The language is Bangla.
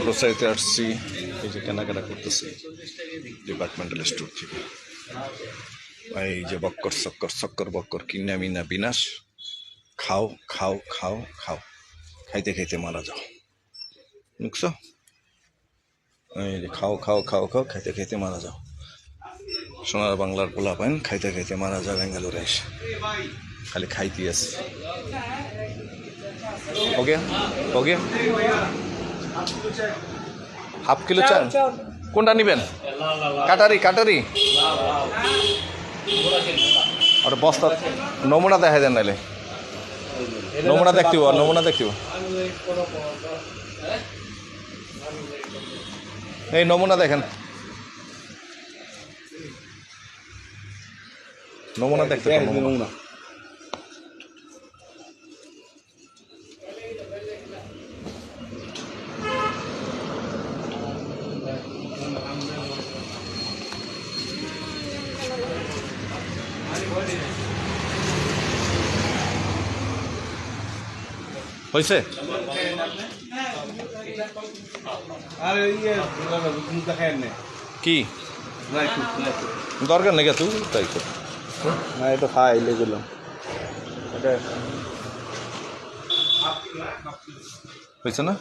গ্রোসারিতে আসছি, এই যে কেনাকাটা করতেছি ডিপার্টমেন্টাল স্টোর থেকে। এই যে বক্কর সক্কর সক্কর বক্কর কিনা মিনা বিনাশ। খাও খাও খাও খাও, খাইতে খাইতে মারা যাও। বুঝছো? এই যে খাও খাও খাও খাও, খাইতে খাইতে মারা যাও। সোনার বাংলার পোলা পাইন খাইতে খাইতে মারা যাও বেঙ্গালুরে এসে, খালি খাইতে আছে। ওকে ওকে, হাফ কিলো চান? কোনটা নিবেন? কাটারি কাটারি আর বস্তা নমুনা দেখাই দেন, নাইলে নমুনা দেখতে আর নমুনা দেখতে। এই নমুনা দেখেন, নমুনা দেখতে নমুনা। হয়েছে? কি দরকার নেই তুই তাই কর না, এটা খাইলে গেলাম হয়েছে না।